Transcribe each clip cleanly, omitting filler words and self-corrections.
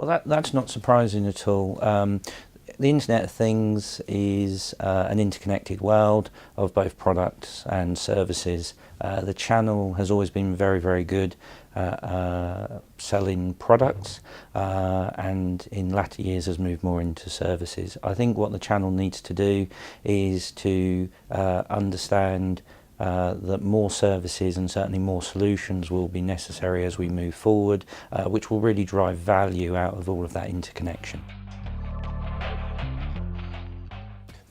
Well, that's not surprising at all. The Internet of Things is an interconnected world of both products and services. The channel has always been very, very good at selling products, and in latter years has moved more into services. I think what the channel needs to do is to understand that more services and certainly more solutions will be necessary as we move forward, which will really drive value out of all of that interconnection.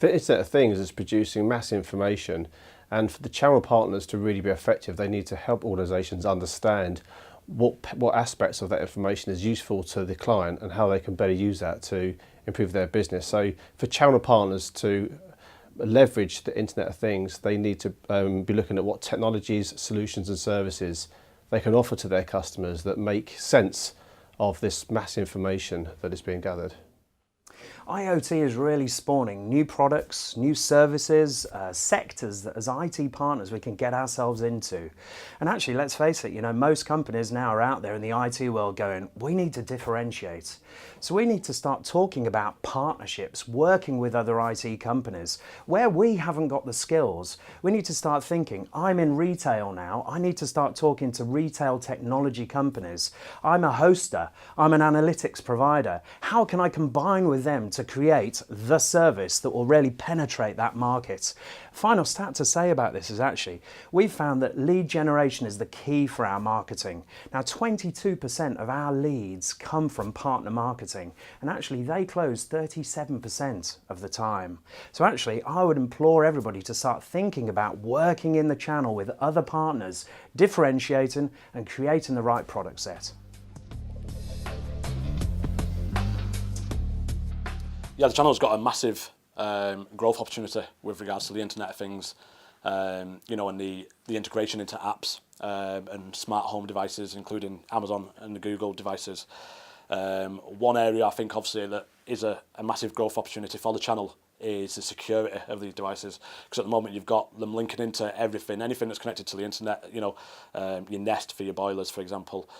The Internet of Things is producing mass information, and for the channel partners to really be effective, they need to help organisations understand what aspects of that information is useful to the client and how they can better use that to improve their business. So for channel partners to leverage the Internet of Things, they need to be looking at what technologies, solutions and services they can offer to their customers that make sense of this mass information that is being gathered. IoT is really spawning new products, new services, sectors that as IT partners we can get ourselves into. And actually, let's face it, most companies now are out there in the IT world going, we need to differentiate. So we need to start talking about partnerships, working with other IT companies. Where we haven't got the skills, we need to start thinking, I'm in retail now, I need to start talking to retail technology companies. I'm a hoster, I'm an analytics provider. How can I combine with them to create the service that will really penetrate that market? Final stat to say about this is actually, we've found that lead generation is the key for our marketing. Now 22% of our leads come from partner marketing, and actually they close 37% of the time. So actually I would implore everybody to start thinking about working in the channel with other partners, differentiating and creating the right product set. Yeah, the channel's got a massive growth opportunity with regards to the Internet of Things, and the integration into apps and smart home devices, including Amazon and the Google devices. One area I think obviously that is a massive growth opportunity for the channel is the security of these devices, because at the moment you've got them linking into anything that's connected to the internet. Your Nest for your boilers, for example.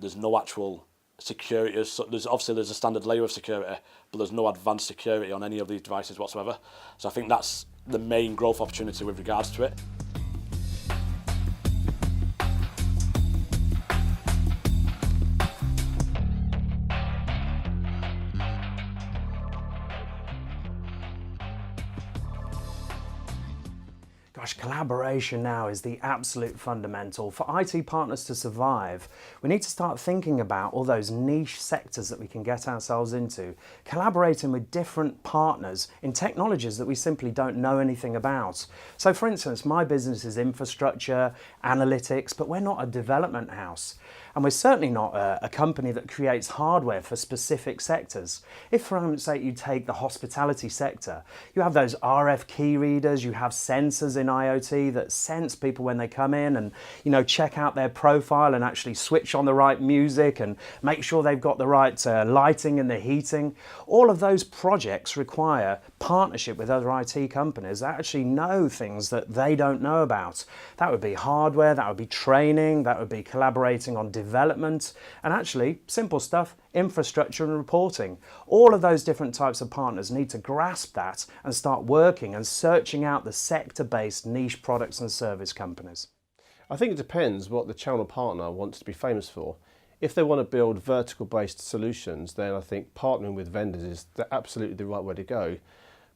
There's no actual security. So there's a standard layer of security, but there's no advanced security on any of these devices whatsoever. So I think that's the main growth opportunity with regards to it. Gosh, collaboration now is the absolute fundamental. For IT partners to survive, we need to start thinking about all those niche sectors that we can get ourselves into, collaborating with different partners in technologies that we simply don't know anything about. So for instance, my business is infrastructure, analytics, but we're not a development house. And we're certainly not a company that creates hardware for specific sectors. If, for instance, you take the hospitality sector, you have those RF key readers, you have sensors in IoT that sense people when they come in and, check out their profile and actually switch on the right music and make sure they've got the right lighting and the heating. All of those projects require partnership with other IT companies that actually know things that they don't know about. That would be hardware, that would be training, that would be collaborating on development, and actually simple stuff, infrastructure and reporting. All of those different types of partners need to grasp that and start working and searching out the sector-based niche products and service companies. I think it depends what the channel partner wants to be famous for. If they want to build vertical-based solutions, then I think partnering with vendors is absolutely the right way to go.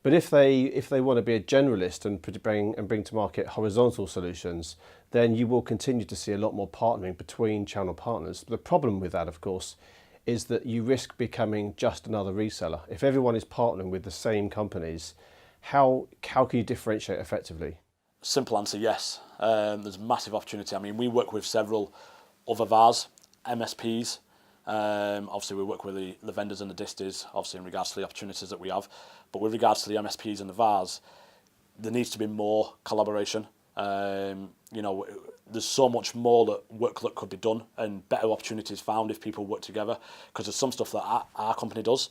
But if they want to be a generalist and bring to market horizontal solutions, then you will continue to see a lot more partnering between channel partners. The problem with that, of course, is that you risk becoming just another reseller. If everyone is partnering with the same companies, how can you differentiate effectively? Simple answer, yes. There's massive opportunity. I mean, we work with several other VARs, MSPs. Obviously, we work with the vendors and the disties, obviously in regards to the opportunities that we have. But with regards to the MSPs and the VARs, there needs to be more collaboration. There's so much more work that could be done and better opportunities found if people work together. Because there's some stuff that our company does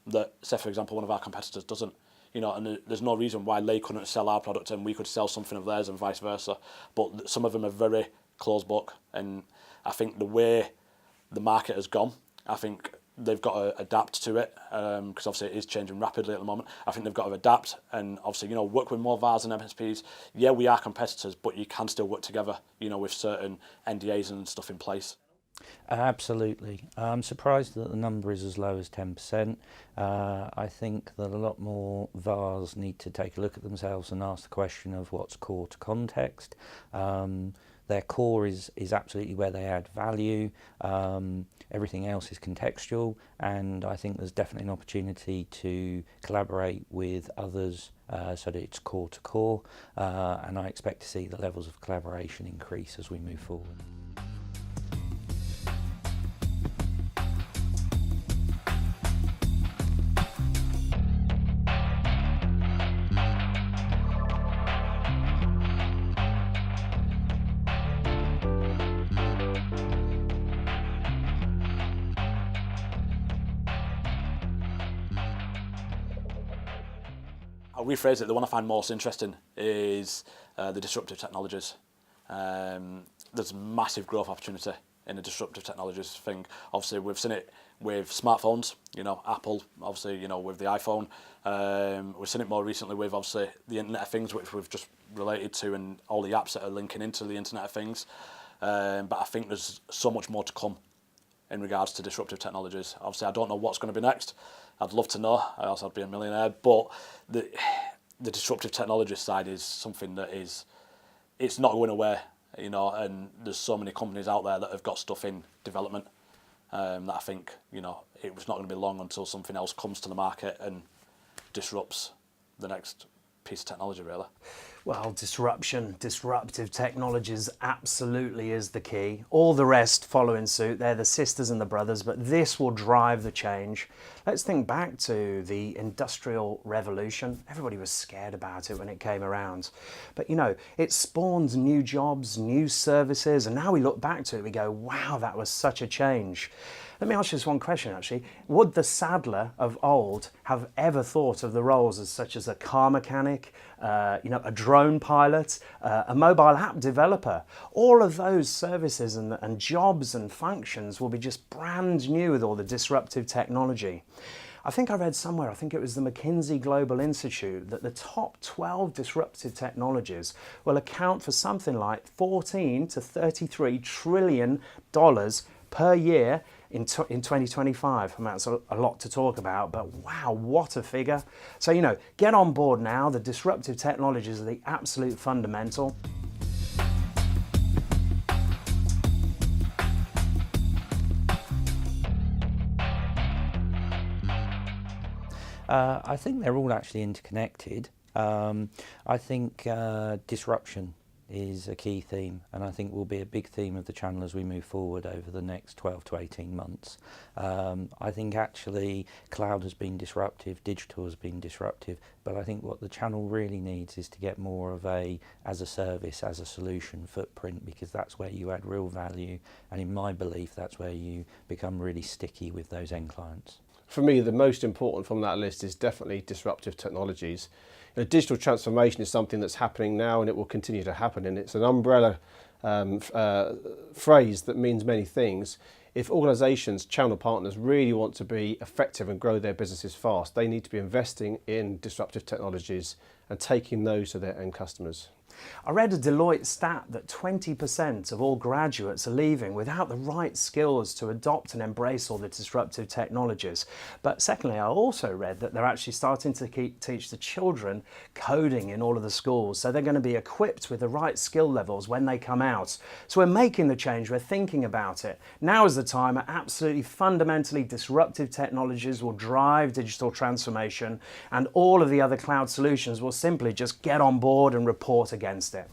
that, say for example, one of our competitors doesn't. And there's no reason why they couldn't sell our product and we could sell something of theirs and vice versa. But some of them are very closed book, and I think the way the market has gone, I think they've got to adapt to it, because obviously it is changing rapidly at the moment. I think they've got to adapt and obviously, you know, work with more VARs and MSPs. Yeah, we are competitors, but you can still work together, you know, with certain NDAs and stuff in place. Absolutely. I'm surprised that the number is as low as 10%. I think that a lot more VARs need to take a look at themselves and ask the question of what's core to context. Their core is absolutely where they add value. Everything else is contextual, and I think there's definitely an opportunity to collaborate with others so that it's core to core, and I expect to see the levels of collaboration increase as we move forward. I'll rephrase it. The one I find most interesting is the disruptive technologies. There's massive growth opportunity in the disruptive technologies thing. Obviously, we've seen it with smartphones, you know, Apple, obviously, you know, with the iPhone. We've seen it more recently with, obviously, the Internet of Things, which we've just related to, and all the apps that are linking into the Internet of Things. But I think there's so much more to come in regards to disruptive technologies. Obviously, I don't know what's going to be next. I'd love to know, else I'd be a millionaire. But the disruptive technology side is something that it's not going away, you know, and there's so many companies out there that have got stuff in development that I think, you know, it was not going to be long until something else comes to the market and disrupts the next piece of technology, really. Well, disruptive technologies absolutely is the key. All the rest follow in suit. They're the sisters and the brothers, but this will drive the change. Let's think back to the Industrial Revolution. Everybody was scared about it when it came around. But, you know, it spawned new jobs, new services, and now we look back to it, we go, wow, that was such a change. Let me ask you this one question, actually. Would the saddler of old have ever thought of the roles as such as a car mechanic, you know, a drone pilot, a mobile app developer? All of those services and jobs and functions will be just brand new with all the disruptive technology. I think I read somewhere, I think it was the McKinsey Global Institute, that the top 12 disruptive technologies will account for something like $14 to $33 trillion per year in 2025. I mean, that's a lot to talk about, but wow, what a figure. So, you know, get on board now. The disruptive technologies are the absolute fundamental. I think they're all actually interconnected. I think disruption is a key theme, and I think will be a big theme of the channel as we move forward over the next 12 to 18 months. I think actually cloud has been disruptive, digital has been disruptive, but I think what the channel really needs is to get more of a as a service, as a solution footprint, because that's where you add real value, and in my belief that's where you become really sticky with those end clients. For me, the most important from that list is definitely disruptive technologies. You know, digital transformation is something that's happening now and it will continue to happen, and it's an umbrella phrase that means many things. If organisations, channel partners, really want to be effective and grow their businesses fast, they need to be investing in disruptive technologies and taking those to their end customers. I read a Deloitte stat that 20% of all graduates are leaving without the right skills to adopt and embrace all the disruptive technologies. But secondly, I also read that they're actually starting to teach the children coding in all of the schools, so they're going to be equipped with the right skill levels when they come out. So we're making the change, we're thinking about it. Now is the time. Absolutely fundamentally disruptive technologies will drive digital transformation, and all of the other cloud solutions will simply just get on board and report against it.